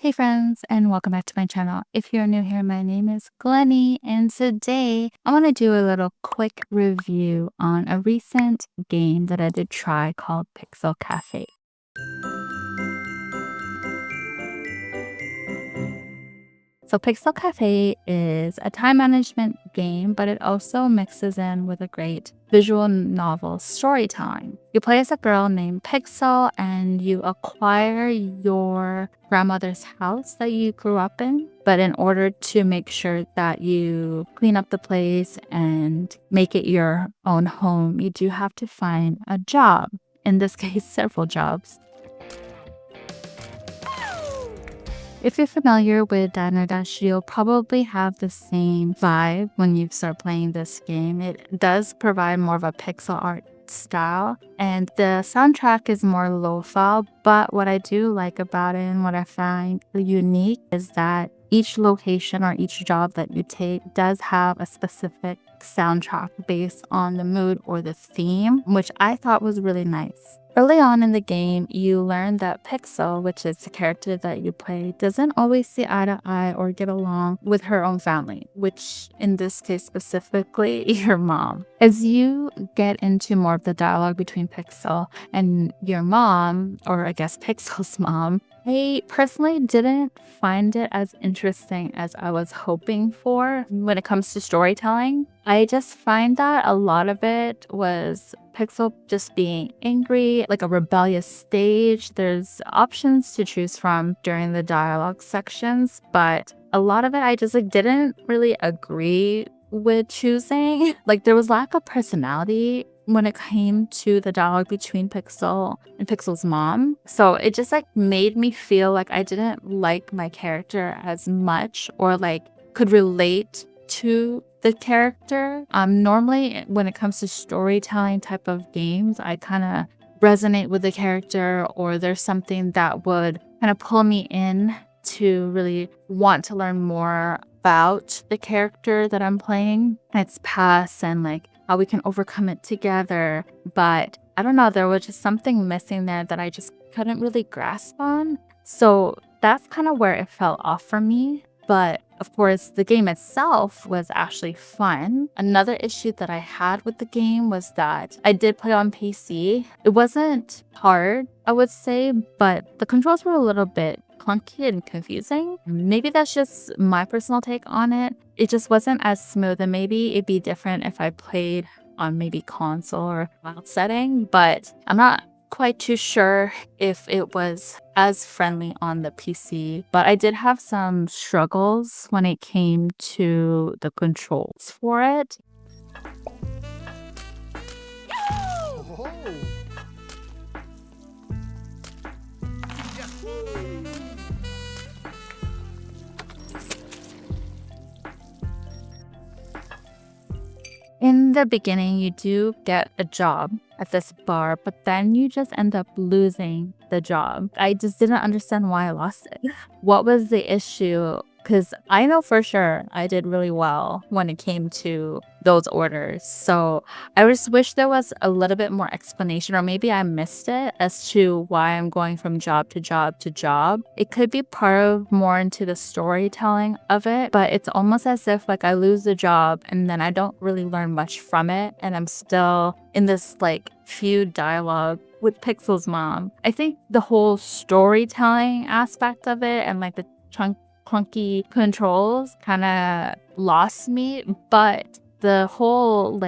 Hey friends, and welcome back to my channel. If you're new here, my name is Glenny, and today I want to do a little quick review on a recent game that I did try called Pixel Cafe. So Pixel Cafe is a time management game, but it also mixes in with a great visual novel storytelling. You play as a girl named Pixel and you acquire your grandmother's house that you grew up in. But in order to make sure that you clean up the place and make it your own home, you do have to find a job. In this case, several jobs. If you're familiar with Diner Dash, you'll probably have the same vibe when you start playing this game. It does provide more of a pixel art style, and the soundtrack is more lo-fi, but what I do like about it and what I find unique is that each location or each job that you take does have a specific soundtrack based on the mood or the theme, which I thought was really nice. Early on in the game, you learn that Pixel, which is the character that you play, doesn't always see eye to eye or get along with her own family, which in this case specifically, your mom. As you get into more of the dialogue between Pixel and your mom, or I guess Pixel's mom, I personally didn't find it as interesting as I was hoping for when it comes to storytelling. I just find that a lot of it was Pixel just being angry, like a rebellious stage. There's options to choose from during the dialogue sections, but a lot of it I just didn't really agree with choosing. Like there was lack of personality when it came to the dialogue between Pixel and Pixel's mom. So it just made me feel like I didn't like my character as much or could relate to the character. Normally when it comes to storytelling type of games, I kind of resonate with the character, or there's something that would kind of pull me in to really want to learn more about the character that I'm playing, its past, and how we can overcome it together. But I don't know, there was just something missing there that I just couldn't really grasp on. So that's kind of where it fell off for me. But of course, the game itself was actually fun. Another issue that I had with the game was that I did play on PC. It wasn't hard, I would say, but the controls were a little bit clunky and confusing. Maybe that's just my personal take on it. It just wasn't as smooth, and maybe it'd be different if I played on maybe console or cloud setting, but I'm not quite too sure if it was as friendly on the PC. But I did have some struggles when it came to the controls for it. In the beginning, you do get a job at this bar, but then you just end up losing the job. I just didn't understand why I lost it. What was the issue? Because I know for sure I did really well when it came to those orders. So I just wish there was a little bit more explanation, or maybe I missed it, as to why I'm going from job to job to job. It could be part of more into the storytelling of it, but it's almost as if I lose the job and then I don't really learn much from it, and I'm still in this feud dialogue with Pixel's mom. I think the whole storytelling aspect of it and the clunky controls kind of lost me, but the whole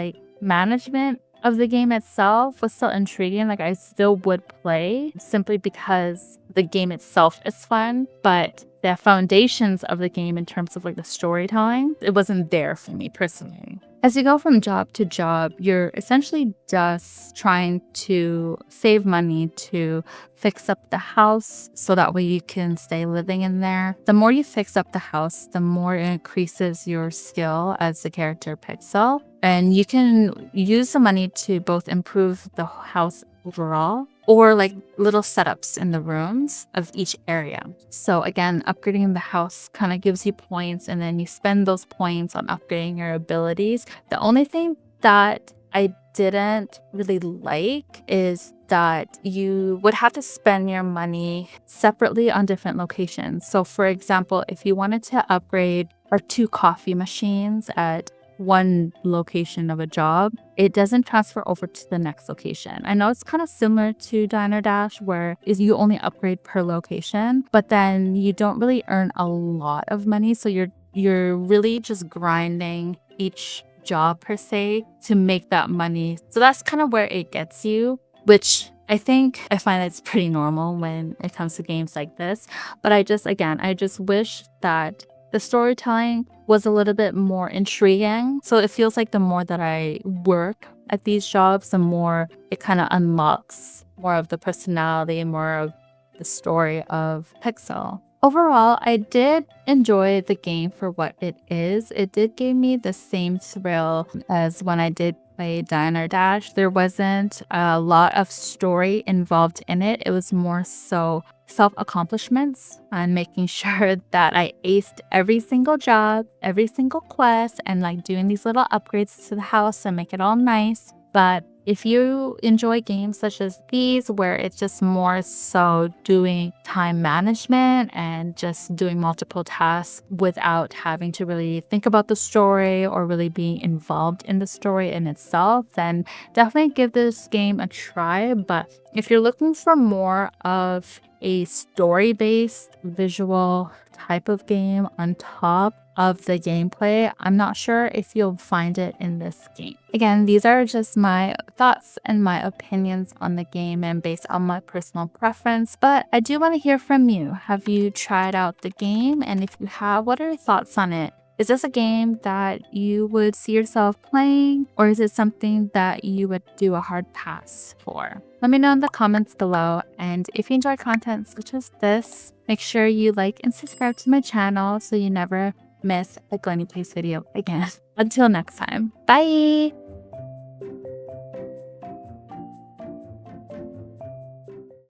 management of the game itself was still intriguing. I still would play simply because the game itself is fun, but the foundations of the game in terms of the storytelling, it wasn't there for me personally. As you go from job to job, you're essentially just trying to save money to fix up the house so that way you can stay living in there. The more you fix up the house, the more it increases your skill as the character Pixel. And you can use the money to both improve the house overall, or little setups in the rooms of each area. So again, upgrading the house kind of gives you points, and then you spend those points on upgrading your abilities. The only thing that I didn't really like is that you would have to spend your money separately on different locations. So for example, if you wanted to upgrade our 2 coffee machines at one location of a job, it doesn't transfer over to the next location. I know it's kind of similar to Diner Dash where is you only upgrade per location, but then you don't really earn a lot of money. So you're really just grinding each job per se to make that money. So that's kind of where it gets you, which I find it's pretty normal when it comes to games like this. But I just wish that the storytelling was a little bit more intriguing. So it feels like the more that I work at these jobs, the more it kind of unlocks more of the personality, more of the story of Pixel. Overall, I did enjoy the game for what it is. It did give me the same thrill as when I did play Diner Dash. There wasn't a lot of story involved in it. It was more so self-accomplishments and making sure that I aced every single job, every single quest, and like doing these little upgrades to the house to make it all nice. But if you enjoy games such as these, where it's just more so doing time management and just doing multiple tasks without having to really think about the story or really being involved in the story in itself, then definitely give this game a try. But if you're looking for more of a story-based visual type of game on top of the gameplay, I'm not sure if you'll find it in this game. Again, these are just my thoughts and my opinions on the game and based on my personal preference, but I do want to hear from you. Have you tried out the game? And if you have, what are your thoughts on it? Is this a game that you would see yourself playing, or is it something that you would do a hard pass for? Let me know in the comments below, and if you enjoy content such as this, make sure you like and subscribe to my channel so you never miss a Glenny Plays video again. Until next time, bye!